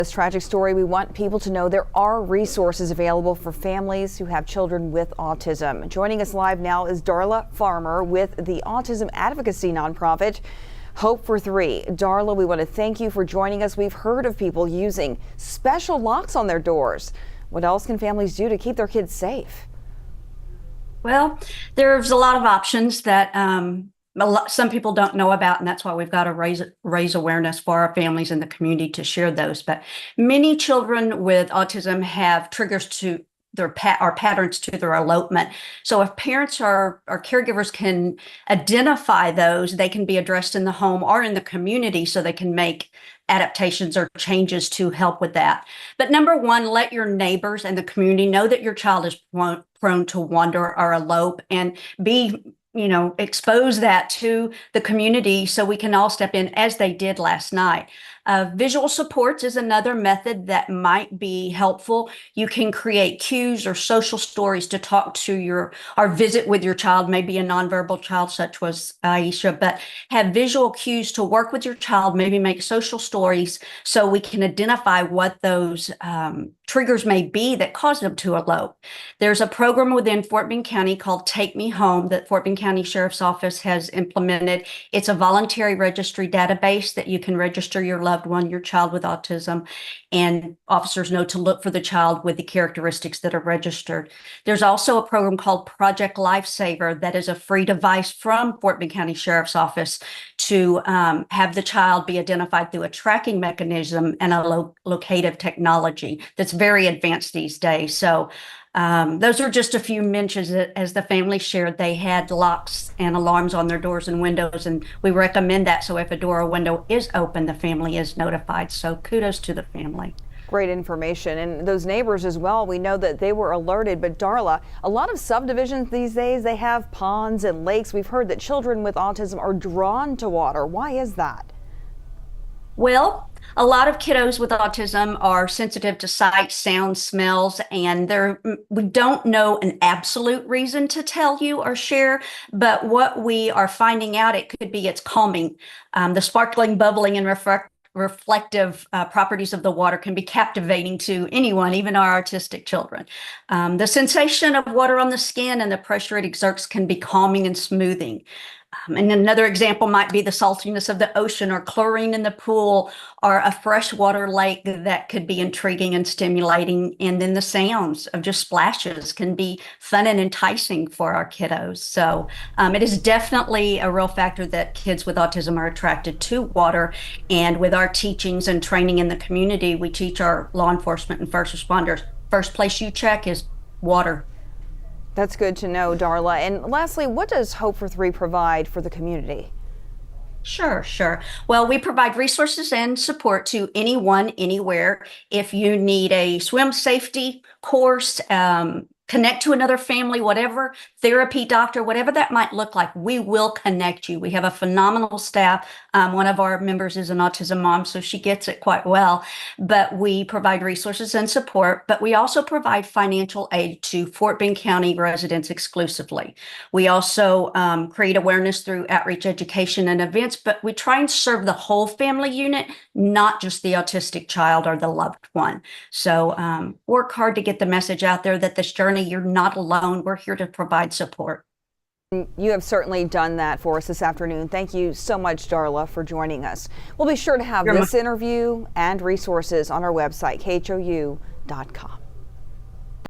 This tragic story, we want people to know there are resources available for families who have children with autism. Joining us live now is Darla Farmer with the autism advocacy nonprofit Hope for Three. Darla, we want to thank you for joining us. We've heard of people using special locks on their doors. What else can families do to keep their kids safe? Well, there's a lot of options that some people don't know about, and that's why we've got to raise awareness for our families in the community to share those. But many children with autism have triggers to their patterns to their elopement. So if parents or caregivers can identify those, they can be addressed in the home or in the community so they can make adaptations or changes to help with that. But number one, let your neighbors and the community know that your child is prone to wander or elope, and expose that to the community so we can all step in as they did last night. Visual supports is another method that might be helpful. You can create cues or social stories to talk to or visit with your child, maybe a nonverbal child such as Aisha, but have visual cues to work with your child, maybe make social stories so we can identify what those triggers may be that cause them to elope. There's a program within Fort Bend County called Take Me Home that Fort Bend County Sheriff's Office has implemented. It's a voluntary registry database that you can register your loved one, your child with autism, and officers know to look for the child with the characteristics that are registered. There's also a program called Project Lifesaver that is a free device from Fort Bend County Sheriff's Office to have the child be identified through a tracking mechanism and a locative technology that's very advanced these days. So those are just a few mentions that, as the family shared, they had locks and alarms on their doors and windows, and we recommend that. So if a door or window is open, the family is notified. So kudos to the family. Great information. And those neighbors as well, we know that they were alerted. But Darla, a lot of subdivisions these days, they have ponds and lakes. We've heard that children with autism are drawn to water. Why is that? Well, a lot of kiddos with autism are sensitive to sight, sound, smells, and we don't know an absolute reason to tell you or share, but what we are finding out, it could be it's calming. The sparkling, bubbling, and reflective properties of the water can be captivating to anyone, even our artistic children. The sensation of water on the skin and the pressure it exerts can be calming and smoothing. And another example might be the saltiness of the ocean, or chlorine in the pool, or a freshwater lake that could be intriguing and stimulating. And then the sounds of just splashes can be fun and enticing for our kiddos. So it is definitely a real factor that kids with autism are attracted to water. And with our teachings and training in the community, we teach our law enforcement and first responders, first place you check is water. That's good to know, Darla. And lastly, what does Hope for Three provide for the community? Sure. Well, we provide resources and support to anyone, anywhere. If you need a swim safety course, connect to another family, whatever, therapy doctor, whatever that might look like, we will connect you. We have a phenomenal staff. One of our members is an autism mom, so she gets it quite well. But we provide resources and support, but we also provide financial aid to Fort Bend County residents exclusively. We also create awareness through outreach, education, and events, but we try and serve the whole family unit, not just the autistic child or the loved one. So work hard to get the message out there that this journey, you're not alone. We're here to provide support. You have certainly done that for us this afternoon. Thank you so much, Darla, for joining us. We'll be sure to have this interview and resources on our website, KHOU.com.